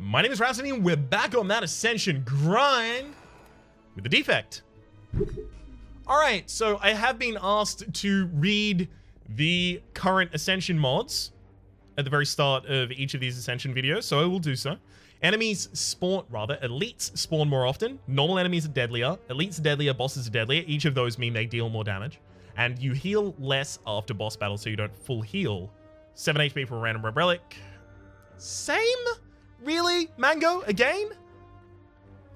My name is Rhapsody, and we're back on that Ascension grind with the Defect. Alright, so I have been asked to read the current Ascension mods at the very start of each of these Ascension videos, so I will do so. Enemies spawn, elites spawn more often. Normal enemies are deadlier. Elites are deadlier, bosses are deadlier. Each of those mean they deal more damage. And you heal less after boss battle, so you don't full heal. 7 HP for a random red relic. Same? Really? Mango? Again?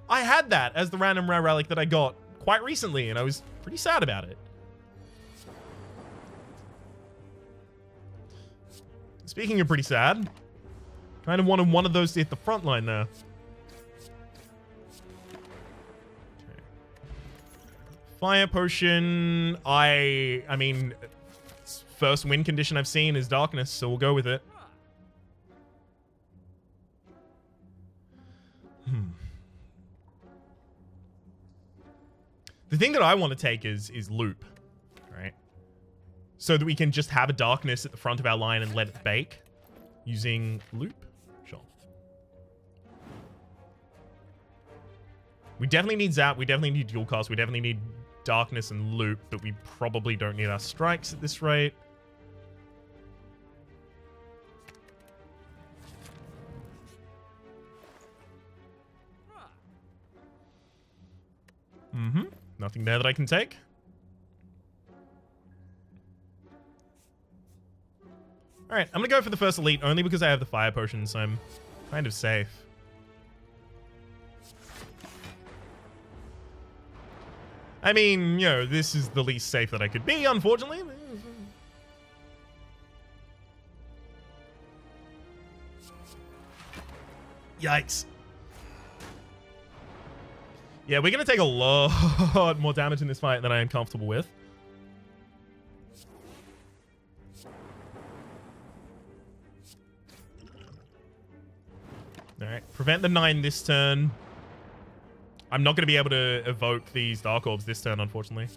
I had that as the random rare relic that I got quite recently, and I was pretty sad about it. Speaking of pretty sad, kind of wanted one of those to hit the front line there. Okay. Fire potion. I mean, first win condition I've seen is darkness, so we'll go with it. The thing that I want to take is loop, right? So that we can just have a darkness at the front of our line and let it bake using loop. Sure. We definitely need zap. We definitely need dual cast. We definitely need darkness and loop, but we probably don't need our strikes at this rate. Nothing there that I can take. Alright, I'm gonna go for the first elite only because I have the fire potion, so I'm kind of safe. I mean, you know, this is the least safe that I could be, unfortunately. Yikes. Yeah, we're going to take a lot more damage in this fight than I am comfortable with. Alright, prevent the 9 this turn. I'm not going to be able to evoke these Dark Orbs this turn, unfortunately.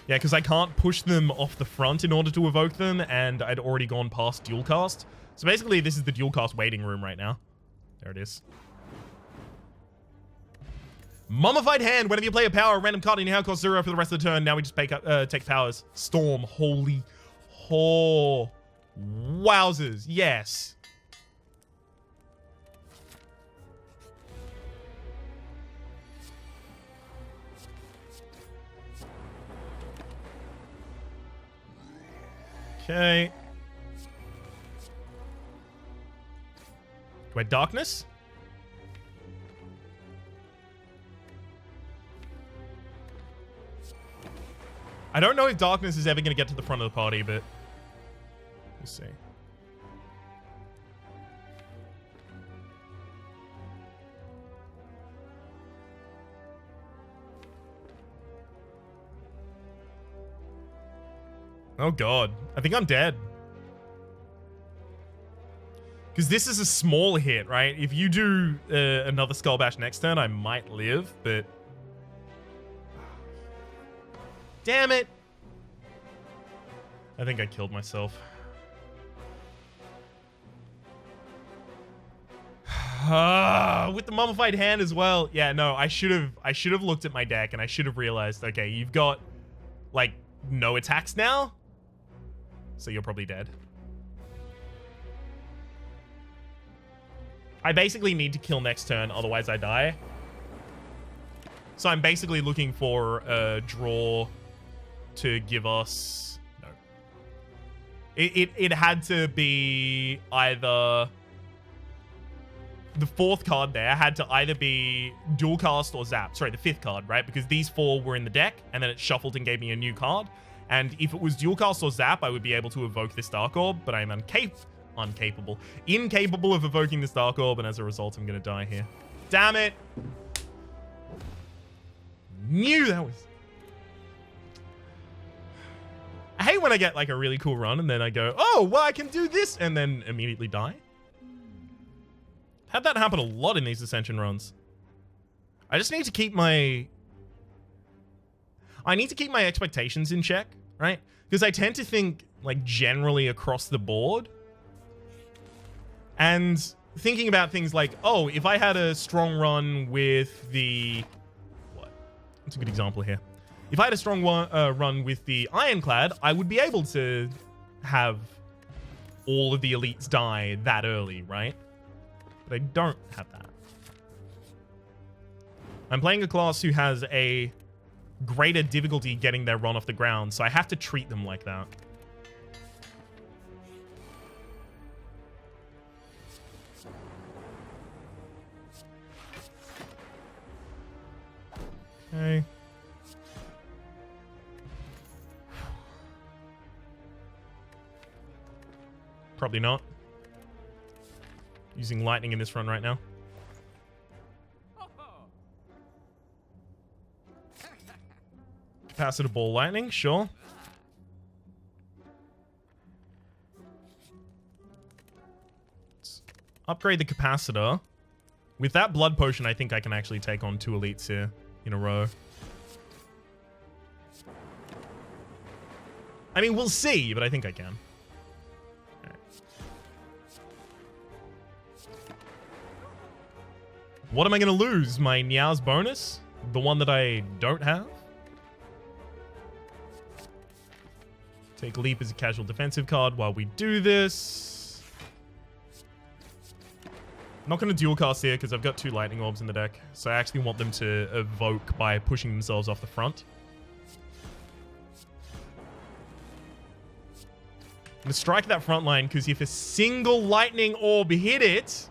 Yeah, because I can't push them off the front in order to evoke them, and I'd already gone past dual cast. So basically, this is the dual cast waiting room right now. There it is. Mummified Hand. Whenever you play a power, a random card in your hand costs 0 for the rest of the turn. Now we just take powers. Storm. Holy. Oh. Wowzers. Yes. Okay. Do I darkness? I don't know if darkness is ever going to get to the front of the party, but we'll see. Oh god, I think I'm dead. Because this is a small hit, right? If you do another Skull Bash next turn, I might live, but... Damn it! I think I killed myself. With the Mummified Hand as well. Yeah, no, I should have looked at my deck and I should have realized, okay, you've got, like, no attacks now? So you're probably dead. I basically need to kill next turn, otherwise I die. So I'm basically looking for a draw to give us... No. It had to be either... The 4th card there had to either be dual cast or zap. Sorry, the 5th card, right? Because these 4 were in the deck, and then it shuffled and gave me a new card. And if it was dual cast or zap, I would be able to evoke this Dark Orb, but I am incapable of evoking this Dark Orb, and as a result, I'm going to die here. Damn it! Knew that was... I hate when I get like a really cool run, and then I go, oh, well, I can do this, and then immediately die. Had that happen a lot in these Ascension runs. I just need to keep my... I need to keep my expectations in check, right? Because I tend to think, like, generally across the board. And thinking about things like, oh, if I had a strong run with the... What? What's a good example here? If I had a strong run with the Ironclad, I would be able to have all of the elites die that early, right? But I don't have that. I'm playing a class who has a greater difficulty getting their run off the ground, so I have to treat them like that. Okay. Probably not. Using lightning in this run right now. Capacitor ball lightning, sure. Let's upgrade the capacitor. With that blood potion, I think I can actually take on 2 elites here in a row. I mean, we'll see, but I think I can. What am I going to lose? My Niao's bonus? The one that I don't have? Take Leap as a casual defensive card while we do this. Not going to dual cast here because I've got 2 lightning orbs in the deck. So I actually want them to evoke by pushing themselves off the front. I'm going to strike that front line because if a single lightning orb hit it...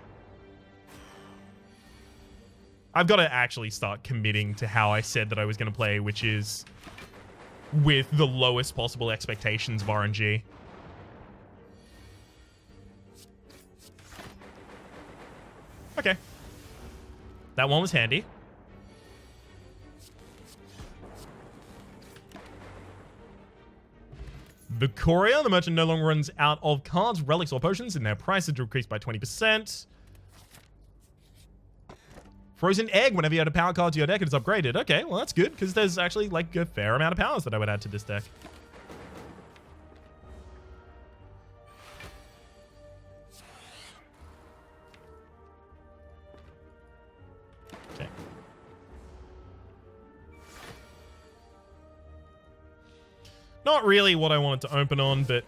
I've got to actually start committing to how I said that I was going to play, which is with the lowest possible expectations of RNG. Okay. That one was handy. The Courier, the merchant no longer runs out of cards, relics, or potions, and their prices decreased by 20%. Frozen Egg, whenever you add a power card to your deck, it's upgraded. Okay, well, that's good, because there's actually, like, a fair amount of powers that I would add to this deck. Okay. Not really what I wanted to open on, but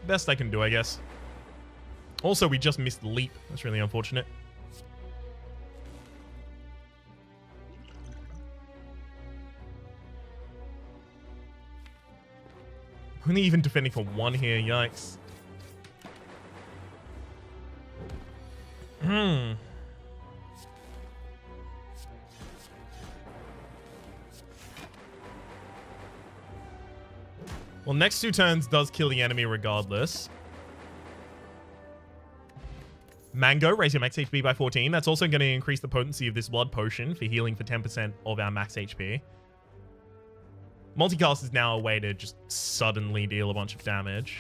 best I can do, I guess. Also, we just missed Leap. That's really unfortunate. Only even defending for 1 here, yikes. Well, next 2 turns does kill the enemy regardless. Mango, raise your max HP by 14. That's also going to increase the potency of this blood potion for healing for 10% of our max HP. Multicast is now a way to just suddenly deal a bunch of damage.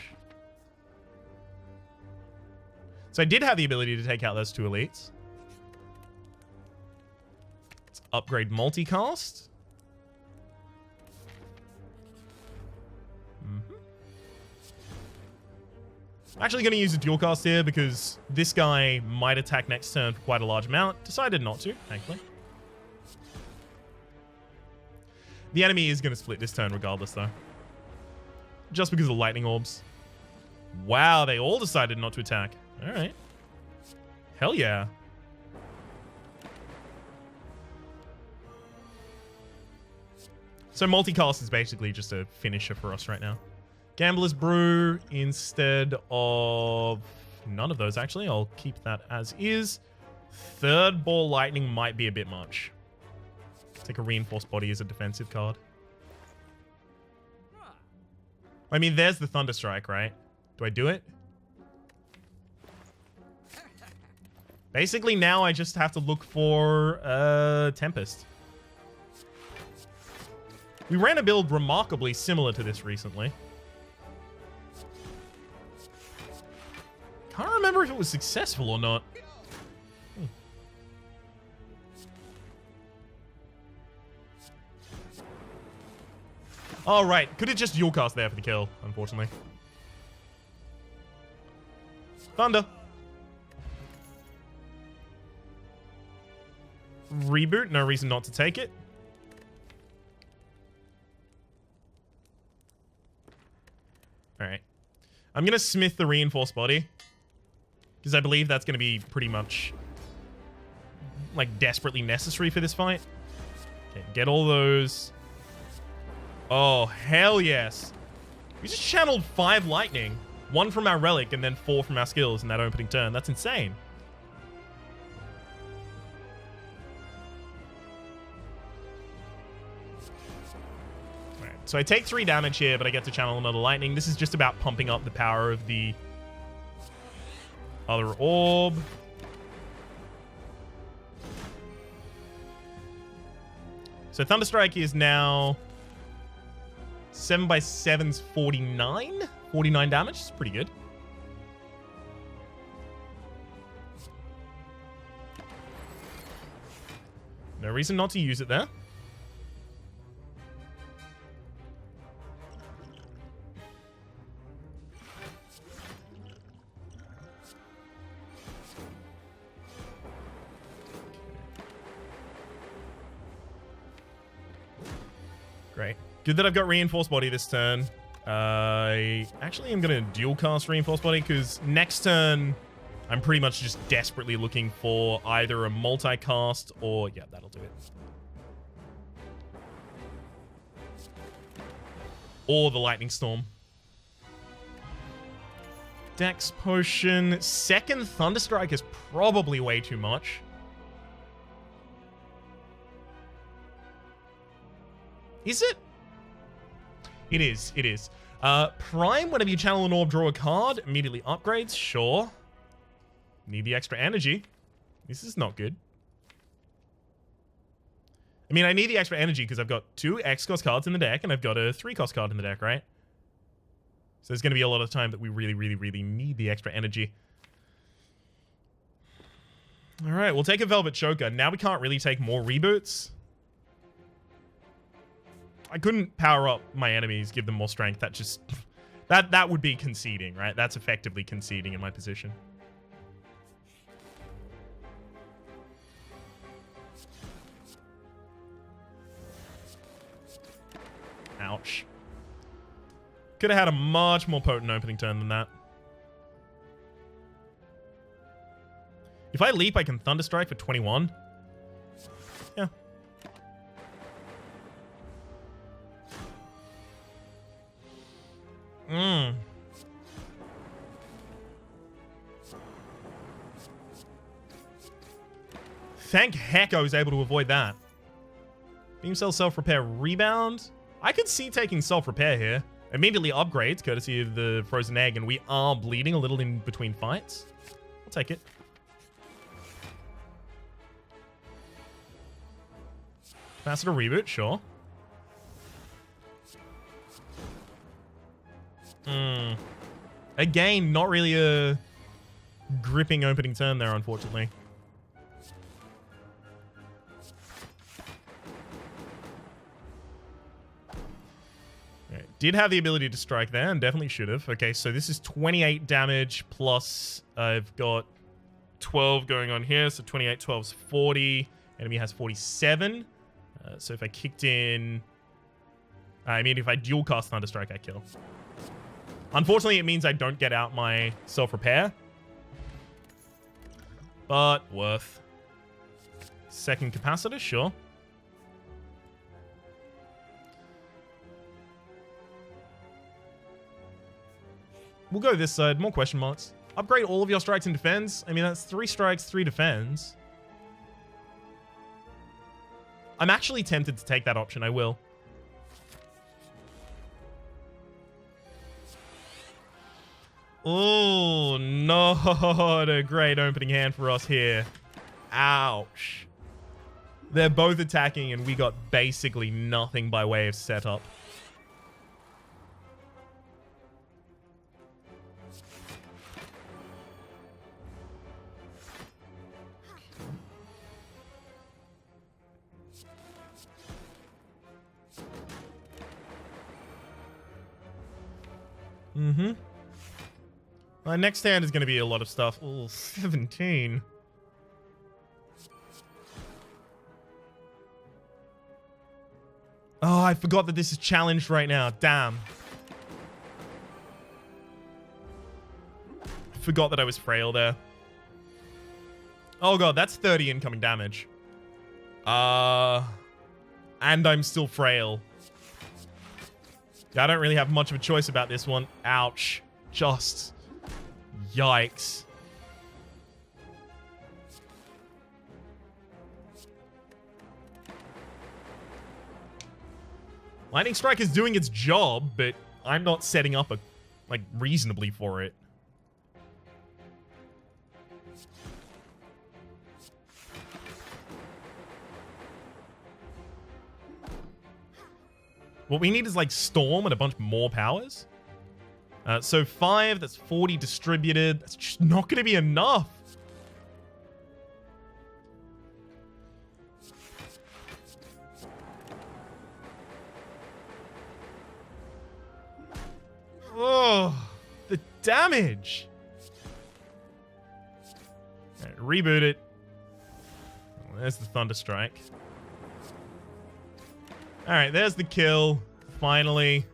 So I did have the ability to take out those 2 elites. Let's upgrade multicast. I'm actually going to use a dual cast here because this guy might attack next turn for quite a large amount. Decided not to, thankfully. The enemy is going to split this turn regardless, though. Just because of the lightning orbs. Wow, they all decided not to attack. All right. Hell yeah. So multicast is basically just a finisher for us right now. Gambler's Brew instead of... None of those, actually. I'll keep that as is. Third Ball Lightning might be a bit much. Take a Reinforced Body as a defensive card. I mean, there's the Thunder Strike, right? Do I do it? Basically, now I just have to look for Tempest. We ran a build remarkably similar to this recently. Can't remember if it was successful or not. Oh, right. Could have just dual cast there for the kill, unfortunately. Thunder. Reboot. No reason not to take it. Alright. I'm going to smith the reinforced body. Because I believe that's going to be pretty much, like, desperately necessary for this fight. Okay, get all those. Oh, hell yes. We just channeled 5 lightning. 1 from our relic and then 4 from our skills in that opening turn. That's insane. Alright, so I take 3 damage here, but I get to channel another lightning. This is just about pumping up the power of the other orb. So Thunderstrike is now 7 by 7's 49? 49 damage? It's pretty good. No reason not to use it there. Great. Good that I've got Reinforced Body this turn. I actually am going to dual cast Reinforced Body because next turn I'm pretty much just desperately looking for either a multicast or... yeah, that'll do it. Or the Lightning Storm. Dex Potion. Second Thunderstrike is probably way too much. Is it? It is. It is. Prime, whenever you channel an orb, draw a card. Immediately upgrades. Sure. Need the extra energy. This is not good. I mean, I need the extra energy because I've got 2 X-cost cards in the deck and I've got a 3-cost card in the deck, right? So there's going to be a lot of time that we really, really, really need the extra energy. All right, we'll take a Velvet Choker. Now we can't really take more reboots. I couldn't power up my enemies, give them more strength. That just... that would be conceding, right? That's effectively conceding in my position. Ouch. Could have had a much more potent opening turn than that. If I leap, I can Thunderstrike for 21. Yeah. Thank heck I was able to avoid that. Beam Cell Self-Repair Rebound. I could see taking Self-Repair here. Immediately upgrades, courtesy of the Frozen Egg, and we are bleeding a little in between fights. I'll take it. Capacitor Reboot, sure. Again, not really a gripping opening turn there, unfortunately. Did have the ability to strike there, and definitely should have. Okay, so this is 28 damage, plus I've got 12 going on here, so 28, 12 is 40. Enemy has 47. So if I kicked in... I mean, if I dual cast Thunderstrike, I kill. Unfortunately, it means I don't get out my self-repair. But worth. Second capacitor, sure. We'll go this side. More question marks. Upgrade all of your strikes and defends. I mean, that's 3 strikes, 3 defends. I'm actually tempted to take that option. I will. Oh, not a great opening hand for us here. Ouch. They're both attacking and we got basically nothing by way of setup. Mm-hmm. My next hand is going to be a lot of stuff. Oh, 17. Oh, I forgot that this is challenged right now. Damn. I forgot that I was frail there. Oh god, that's 30 incoming damage. And I'm still frail. Yeah, I don't really have much of a choice about this one. Ouch. Just... yikes. Lightning Strike is doing its job, but I'm not setting up reasonably for it. What we need is Storm and a bunch more powers. So 5, that's 40 distributed. That's just not going to be enough. Oh, the damage. All right, reboot it. Oh, there's the Thunder Strike. All right, there's the kill. Finally.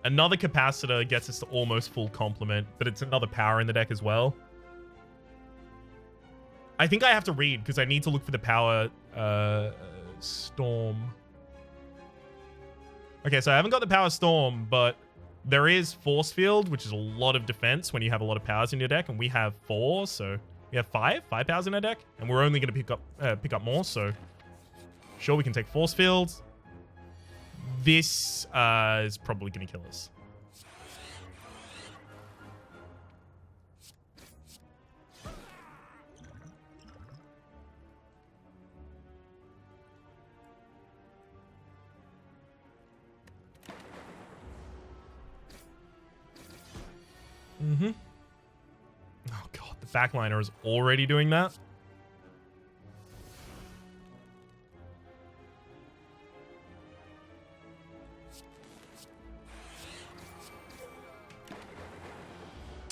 Another capacitor gets us to almost full complement, but it's another power in the deck as well. I think I have to read because I need to look for the power Storm. Okay, so I haven't got the power Storm, but there is Force Field, which is a lot of defense when you have a lot of powers in your deck, and we have 4, so we have 5 powers in our deck, and we're only going to pick up more, so sure, we can take Force Field. This is probably going to kill us. Mm-hmm. Oh god, the backliner is already doing that.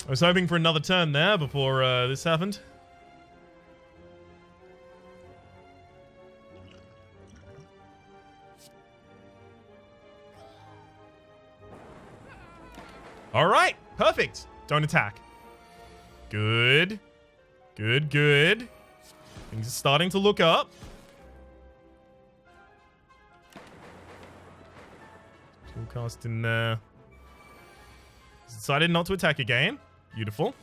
I was hoping for another turn there before this happened. All right, perfect. Don't attack. Good. Good, good. Things are starting to look up. Toolcast in there. Decided not to attack again. Beautiful.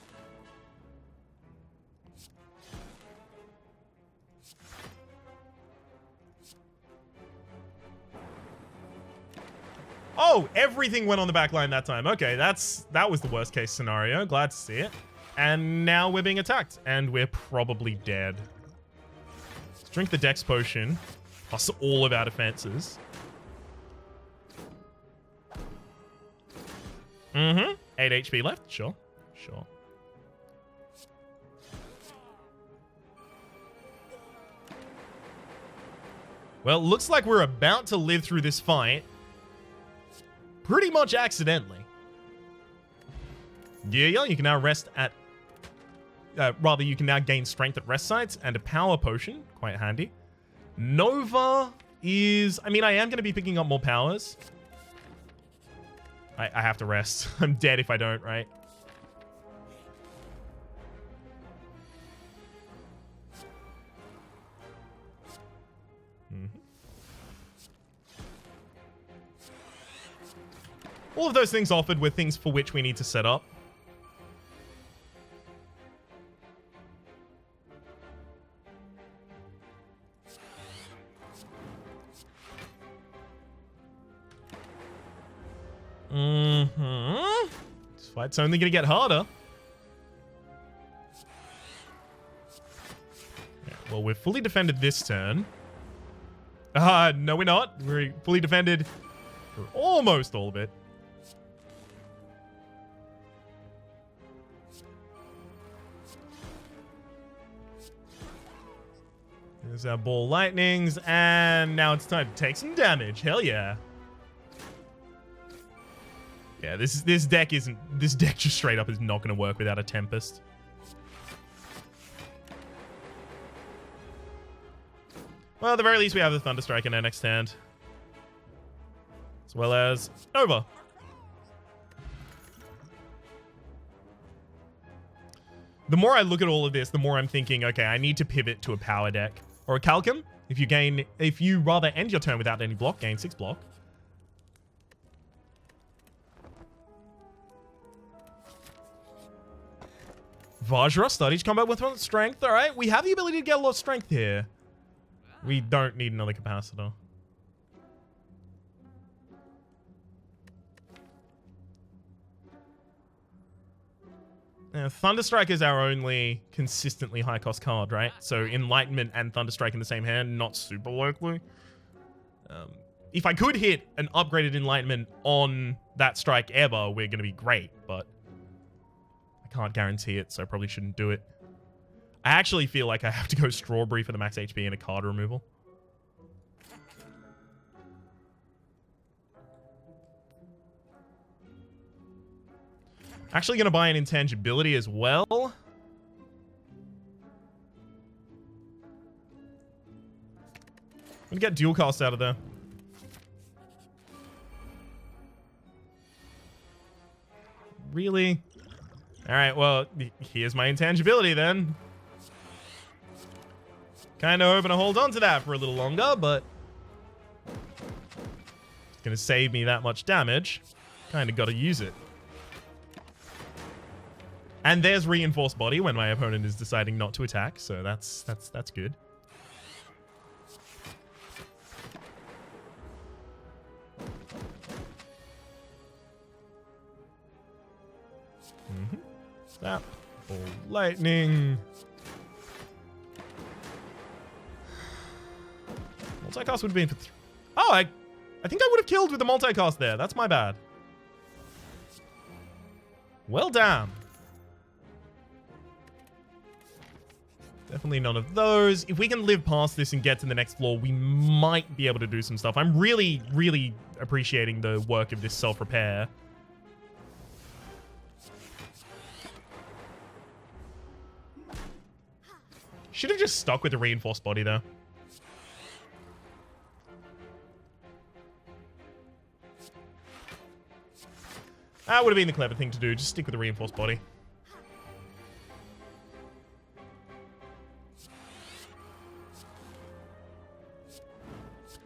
Oh, everything went on the back line that time. Okay, that was the worst case scenario. Glad to see it. And now we're being attacked, and we're probably dead. Let's drink the Dex Potion, plus all of our defenses. Mm-hmm. 8 HP left. Sure. Sure. Well, looks like we're about to live through this fight. Pretty much accidentally. Yeah, you can now rest at... rather, you can now gain strength at rest sites and a power potion. Quite handy. Nova is... I mean, I am going to be picking up more powers. I have to rest. I'm dead if I don't, right? All of those things offered were things for which we need to set up. Mm-hmm. This fight's only gonna get harder. Yeah, well, we're fully defended this turn. No, we're not. We're fully defended for almost all of it. There's our ball lightnings, and now it's time to take some damage. Hell yeah. Yeah, this deck just straight up is not going to work without a Tempest. Well, at the very least, we have the Thunderstrike in our next hand. As well as Nova. The more I look at all of this, the more I'm thinking, okay, I need to pivot to a power deck. Or a Calcum. If you rather end your turn without any block, gain 6 block. Vajra, start each combat with 1 strength. Alright, we have the ability to get a lot of strength here. We don't need another capacitor. Thunderstrike is our only consistently high cost card, right? So Enlightenment and Thunderstrike in the same hand, not super likely. If I could hit an upgraded Enlightenment on that strike ever, we're going to be great, but I can't guarantee it, so I probably shouldn't do it. I actually feel like I have to go Strawberry for the max HP and a card removal. Actually going to buy an Intangibility as well. I'm going to get Dual Cast out of there. Really? Alright, well, here's my Intangibility then. Kind of hoping to hold on to that for a little longer, but it's going to save me that much damage. Kind of got to use it. And there's Reinforced Body when my opponent is deciding not to attack, so that's good. Snap. Ball lightning. Multicast would have been for oh, I think I would have killed with the multicast there. That's my bad. Well done. Definitely none of those. If we can live past this and get to the next floor, we might be able to do some stuff. I'm really, really appreciating the work of this self-repair. Should have just stuck with the Reinforced Body, though. That would have been the clever thing to do. Just stick with the Reinforced Body.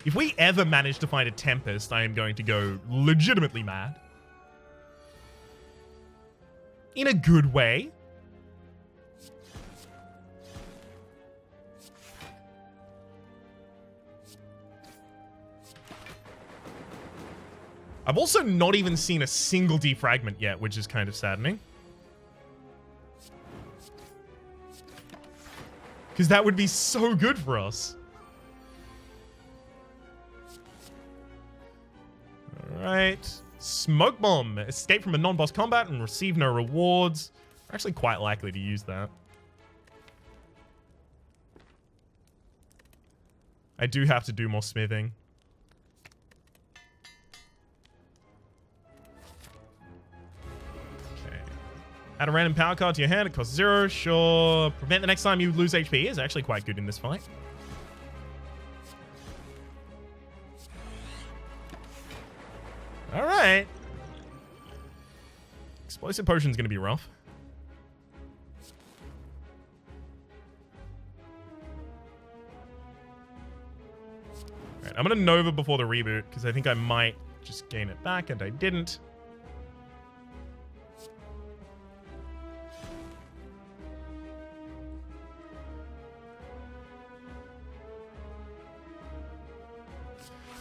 If we ever manage to find a Tempest, I am going to go legitimately mad. In a good way. I've also not even seen a single defragment yet, which is kind of saddening. Because that would be so good for us. Alright. Smoke Bomb. Escape from a non-boss combat and receive no rewards. We're actually quite likely to use that. I do have to do more smithing. Okay. Add a random power card to your hand. It costs 0. Sure. Prevent the next time you lose HP is actually quite good in this fight. Alright. Explosive Potion's gonna be rough. Alright, I'm gonna Nova before the reboot, because I think I might just gain it back, and I didn't.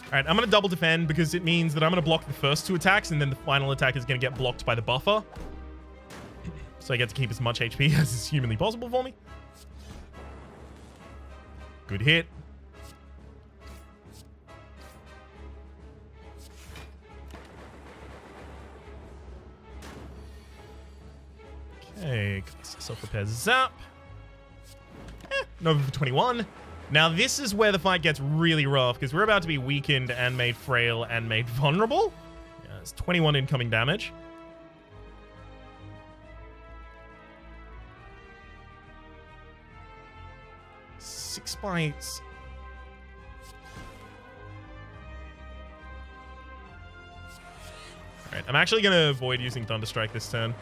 Alright, I'm going to double defend because it means that I'm going to block the first 2 attacks and then the final attack is going to get blocked by the buffer. So I get to keep as much HP as is humanly possible for me. Good hit. Okay, self-repair zap. Nova for 21. Now, this is where the fight gets really rough, because we're about to be weakened and made frail and made vulnerable. Yeah, It's 21 incoming damage. Six bites. Alright, I'm actually going to avoid using Thunderstrike this turn.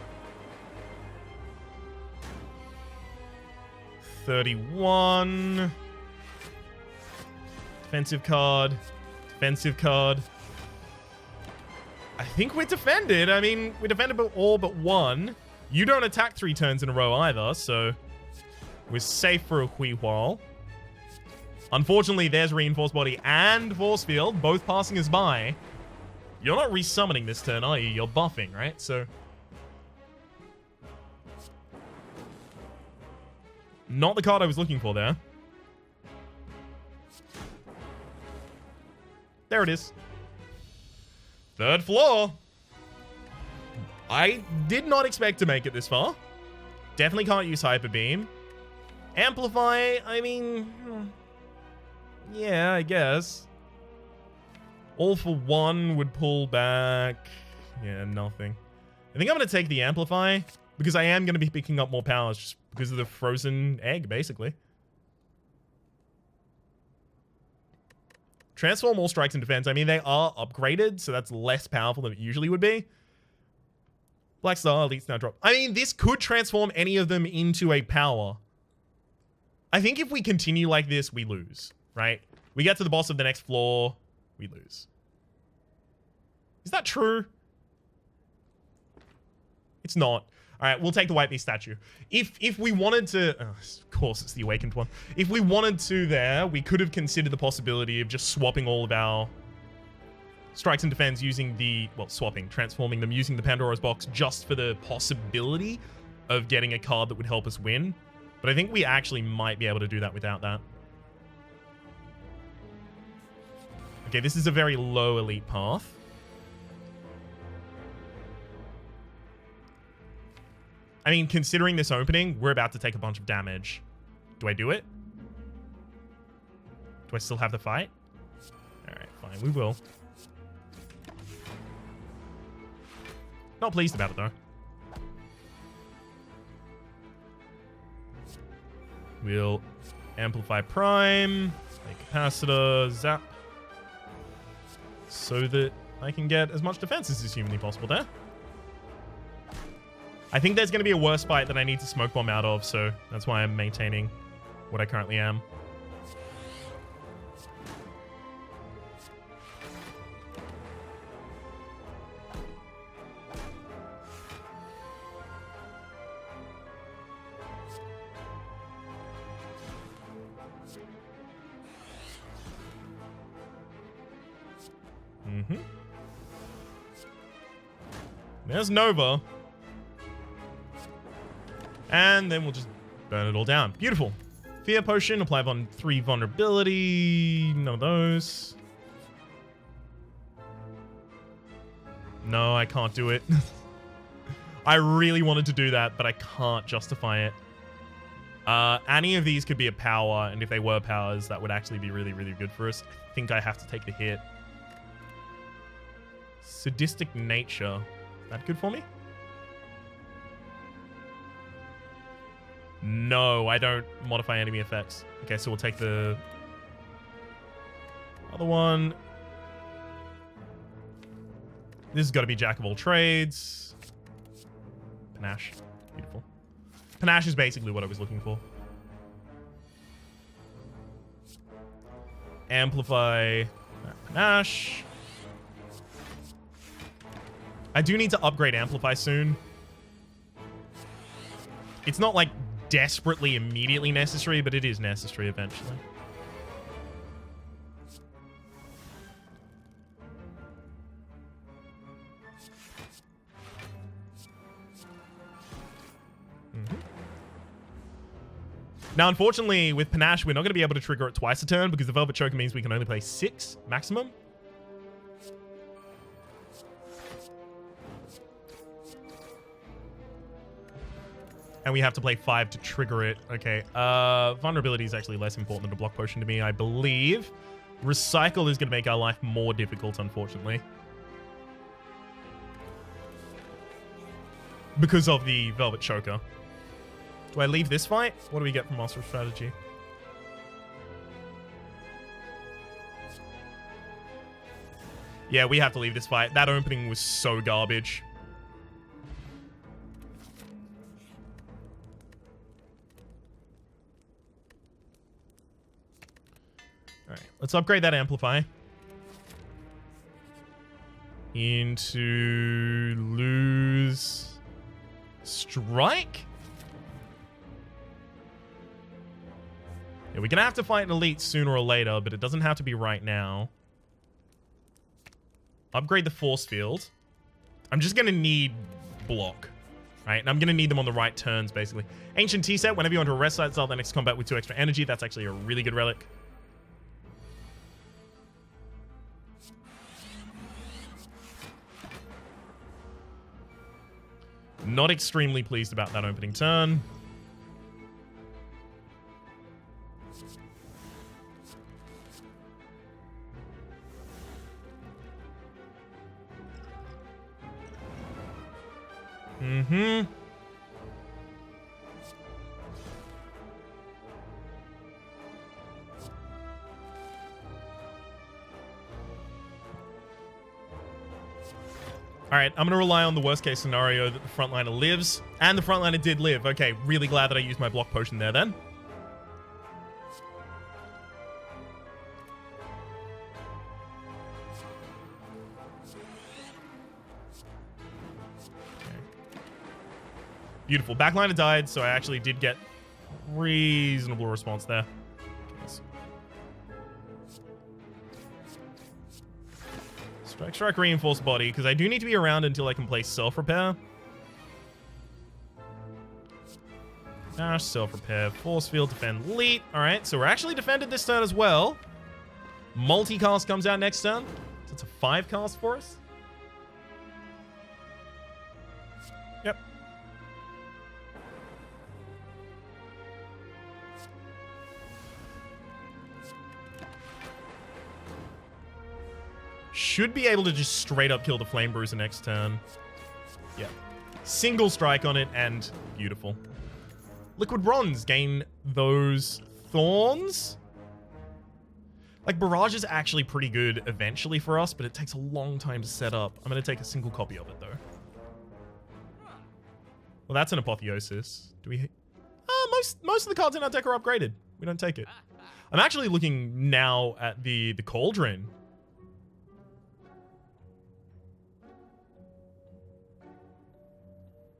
31. Defensive card. Defensive card. I think we're defended. I mean, we're defended all but one. You don't attack 3 turns in a row either, so we're safe for a wee while. Unfortunately, there's Reinforced Body and Force Field, both passing us by. You're not resummoning this turn, are you? You're buffing, right? So not the card I was looking for there. There it is. 3rd floor. I did not expect to make it this far. Definitely can't use Hyper Beam. Amplify, I mean, yeah, I guess. All for one would pull back. Yeah, nothing. I think I'm going to take the Amplify because I am going to be picking up more powers just because of the frozen egg, basically. Transform all strikes in defense. I mean, they are upgraded, so that's less powerful than it usually would be. Black Star, Elite Snowdrop. I mean, this could transform any of them into a power. I think if we continue like this, we lose, right? We get to the boss of the next floor, we lose. Is that true? It's not. All right, we'll take the White Beast statue. If we wanted to... Oh, of course, it's the Awakened one. If we wanted to there, we could have considered the possibility of just swapping all of our strikes and defense using the... Well, swapping, transforming them using the Pandora's Box just for the possibility of getting a card that would help us win. But I think we actually might be able to do that without that. Okay, this is a very low elite path. I mean, considering this opening, we're about to take a bunch of damage. Do I do it? Do I still have the fight? Alright, fine, we will. Not pleased about it, though. We'll amplify Prime, make Capacitor, Zap, so that I can get as much defense as is humanly possible there. I think there's going to be a worse fight that I need to Smoke Bomb out of, so that's why I'm maintaining what I currently am. There's Nova. And then we'll just burn it all down. Beautiful. Fear Potion, apply on 3 vulnerability. None of those. No, I can't do it. I really wanted to do that, but I can't justify it. Any of these could be a power, and if they were powers, that would actually be really, really good for us. I think I have to take the hit. Sadistic Nature. Is that good for me? No, I don't modify enemy effects. Okay, so we'll take the other one. This has got to be Jack of all trades. Panache. Beautiful. Panache is basically what I was looking for. Amplify Panache. I do need to upgrade Amplify soon. It's not like desperately immediately necessary, but it is necessary eventually. Now, unfortunately, with Panache, we're not going to be able to trigger it twice a turn because the Velvet Choker means we can only play 6 maximum. And we have to play 5 to trigger it. Okay. Vulnerability is actually less important than a block potion to me, I believe. Recycle is going to make our life more difficult, unfortunately. because of the Velvet Choker. Do I leave this fight? What do we get from Master of Strategy? Yeah, we have to leave this fight. That opening was so garbage. Alright, let's upgrade that Amplify. Into lose strike? Yeah, we're gonna have to fight an elite sooner or later, but it doesn't have to be right now. Upgrade the force field. I'm just gonna need block, right? And I'm gonna need them on the right turns, basically. Ancient Tea Set, whenever you want to rest side, start the next combat with 2 extra energy. That's actually a really good relic. Not extremely pleased about that opening turn. Mm-hmm. All right, I'm going to rely on the worst case scenario that the frontliner lives. And the frontliner did live. Okay, really glad that I used my block potion there then. Beautiful. Backliner died, so I actually did get reasonable response there. Strike, reinforce body, because I do need to be around until I can play self-repair. Dash, self-repair, force field, defend, elite. Alright, so we're actually defended this turn as well. Multicast comes out next turn. So it's a 5 cast for us. Yep. Should be able to just straight up kill the Flame Bruiser next turn. Yeah. Single strike on it and beautiful. Liquid Bronze, gain those thorns. Like, Barrage is actually pretty good eventually for us, but it takes a long time to set up. I'm going to take a single copy of it, though. Well, that's an Apotheosis. Do we... most of the cards in our deck are upgraded. We don't take it. I'm actually looking now at the Cauldron.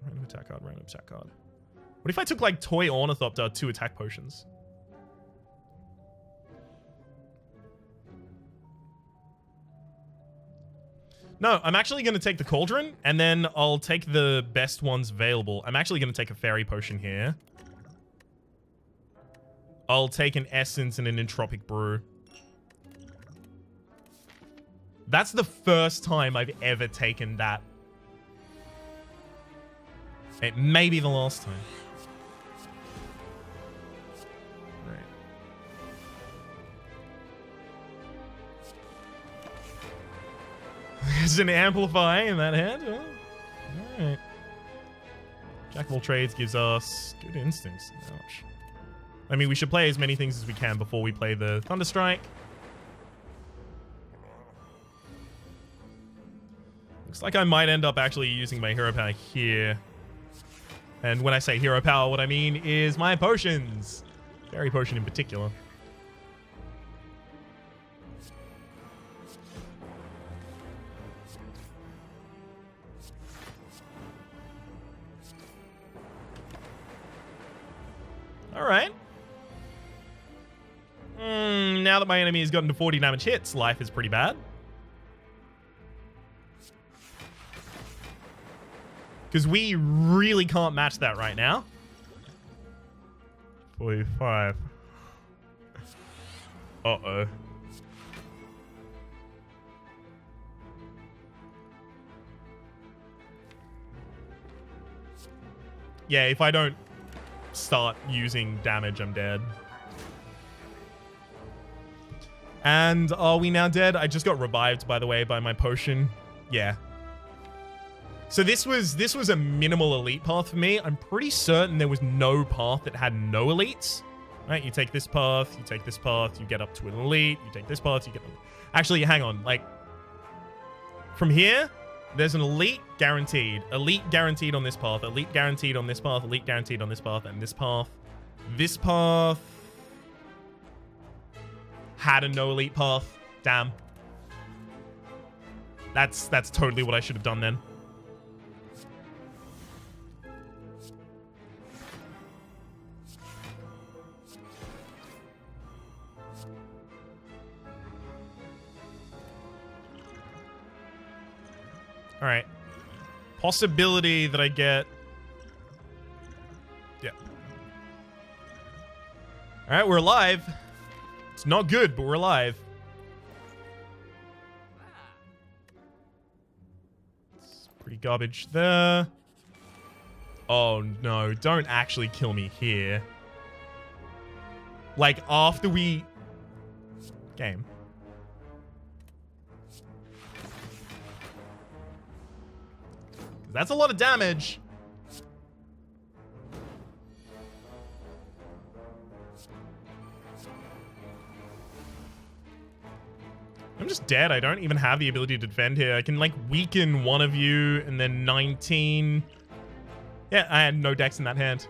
Random attack card, random attack card. What if I took, like, Toy Ornithopter, 2 attack potions? No, I'm actually going to take the Cauldron, and then I'll take the best ones available. I'm actually going to take a Fairy Potion here. I'll take an Essence and an Entropic Brew. That's the first time I've ever taken that. It may be the last time. Right. There's an Amplify in that hand. Oh. Alright. Jack of all trades gives us good instincts. Ouch. I mean, we should play as many things as we can before we play the Thunderstrike. Looks like I might end up actually using my hero power here. And when I say hero power, what I mean is my potions. Fairy Potion in particular. Alright. Now that my enemy has gotten to 40 damage hits, life is pretty bad. Because we really can't match that right now. 45. Uh-oh. Yeah, if I don't start using damage, I'm dead. And are we now dead? I just got revived, by the way, by my potion. Yeah. So this was a minimal elite path for me. I'm pretty certain there was no path that had no elites. Right? You take this path, you take this path, you get up to an elite, you take this path, you get... Actually, hang on. Like, from here, there's an elite guaranteed. Elite guaranteed on this path, elite guaranteed on this path, elite guaranteed on this path, and this path. This path had a no elite path. Damn. That's totally what I should have done then. All right. Possibility that I get... Yeah. All right, we're alive. It's not good, but we're alive. It's pretty garbage there. Oh, no. Don't actually kill me here. Like, after we... Game. That's a lot of damage. I'm just dead. I don't even have the ability to defend here. I can, like, weaken one of you and then 19. Yeah, I had no dex in that hand.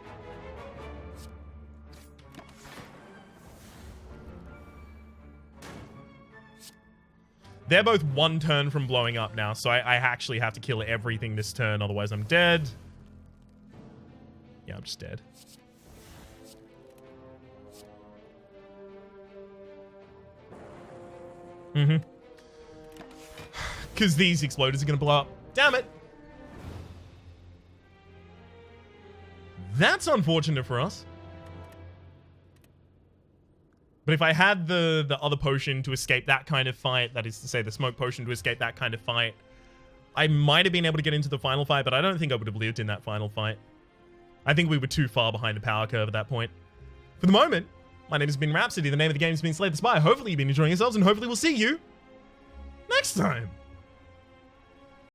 They're both one turn from blowing up now, so I actually have to kill everything this turn, otherwise I'm dead. Yeah, I'm just dead. Mm-hmm. Because these exploders are going to blow up. Damn it! That's unfortunate for us. But if I had the other potion to escape that kind of fight, that is to say the smoke potion to escape that kind of fight, I might have been able to get into the final fight, but I don't think I would have lived in that final fight. I think we were too far behind the power curve at that point. For the moment, my name has been Rhapsody. The name of the game has been Slay the Spire. Hopefully you've been enjoying yourselves, and hopefully we'll see you next time.